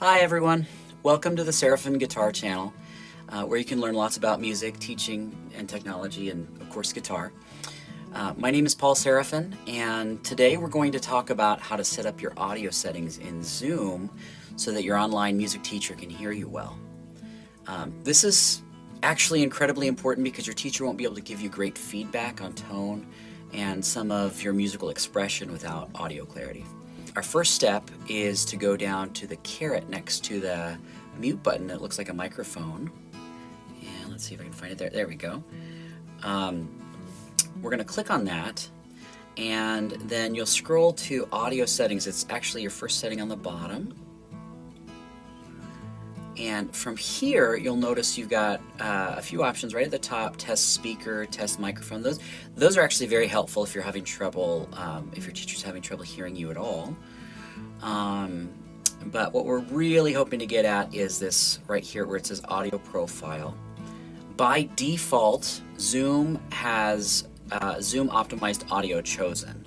Hi everyone, welcome to the Sarafin Guitar channel, where you can learn lots about music, teaching, and technology, and of course guitar. My name is Paul Sarafin, and today we're going to talk about how to set up your audio settings in Zoom so that your online music teacher can hear you well. This is actually incredibly important because your teacher won't be able to give you great feedback on tone and some of your musical expression without audio clarity. Our first step is to go down to the caret next to the mute button. It looks like a microphone. And let's see if I can find it there. There we go. We're going to click on that, and then you'll scroll to audio settings. It's actually your first setting on the bottom. And from here, you'll notice you've got a few options right at the top: test speaker, test microphone. Those are actually very helpful if you're having trouble, if your teacher's having trouble hearing you at all. But what we're really hoping to get at is this right here where it says audio profile. By default, Zoom has Zoom optimized audio chosen.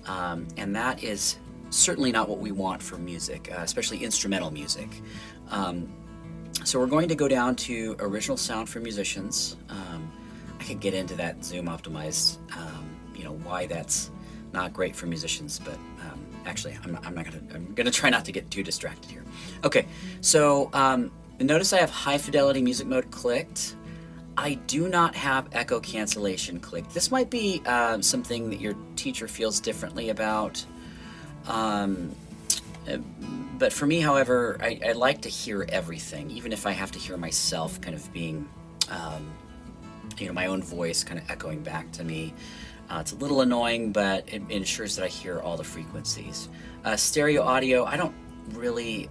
And that is certainly not what we want for music, especially instrumental music. So we're going to go down to original sound for musicians. I could get into that Zoom optimized, why that's not great for musicians, but actually I'm gonna try not to get too distracted here. Okay, so notice I have high fidelity music mode clicked. I do not have echo cancellation clicked. This might be something that your teacher feels differently about. But for me, however, I like to hear everything, even if I have to hear myself kind of being, my own voice kind of echoing back to me. It's a little annoying, but it ensures that I hear all the frequencies. Stereo audio, I don't really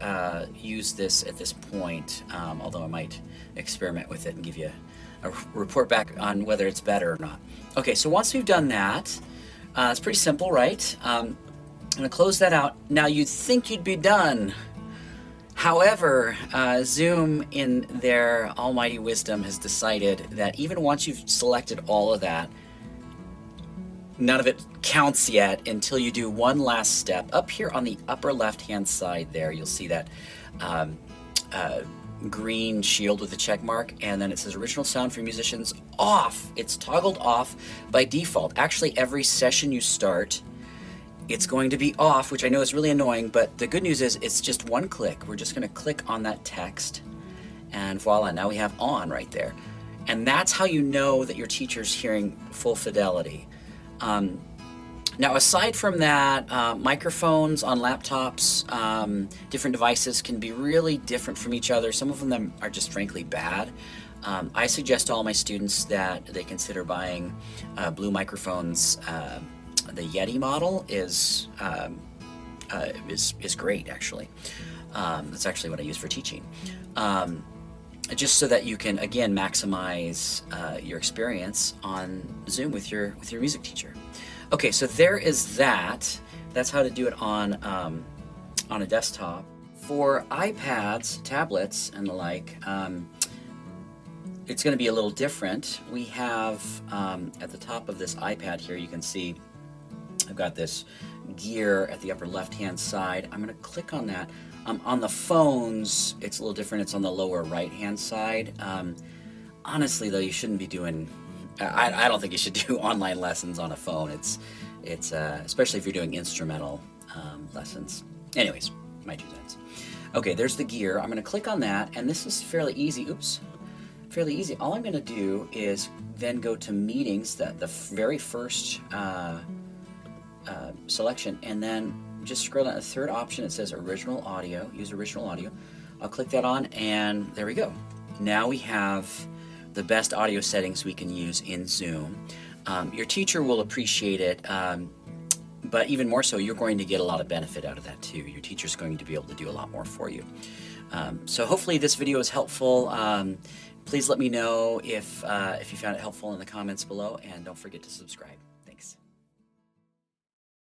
use this at this point, although I might experiment with it and give you a report back on whether it's better or not. Okay, so once we've done that, it's pretty simple, right? I'm going to close that out. Now you'd think you'd be done. However, Zoom in their almighty wisdom has decided that even once you've selected all of that, none of it counts yet until you do one last step. Up here on the upper left-hand side there, you'll see that green shield with a check mark, and then it says original sound for musicians off. It's toggled off by default. Actually, every session you start, it's going to be off, which I know is really annoying, but the good news is it's just one click. We're just going to click on that text, and voila, now we have on right there. And that's how you know that your teacher's hearing full fidelity. Now, aside from that, microphones on laptops, different devices can be really different from each other. Some of them are just frankly bad. I suggest to all my students that they consider buying Blue microphones. The Yeti model is great, actually. That's actually what I use for teaching. Just so that you can, again, maximize your experience on Zoom with your music teacher. Okay, so there is that. That's how to do it on a desktop. For iPads, tablets, and the like, it's going to be a little different. We have at the top of this iPad here, you can see I've got this gear at the upper left-hand side. I'm going to click on that. On the phones, it's a little different. It's on the lower right-hand side. Honestly, though, you shouldn't be doing. I don't think you should do online lessons on a phone. It's especially if you're doing instrumental lessons. Anyways, my 2 cents. Okay, there's the gear. I'm going to click on that, and this is fairly easy. Oops, fairly easy. All I'm going to do is then go to meetings, the very first selection, and then just scroll down. The third option, it says original audio. Use original audio. I'll click that on, and there we go. Now we have the best audio settings we can use in Zoom. Your teacher will appreciate it, but even more so, you're going to get a lot of benefit out of that too. Your teacher's going to be able to do a lot more for you. So hopefully this video is helpful. Please let me know if you found it helpful in the comments below, and don't forget to subscribe.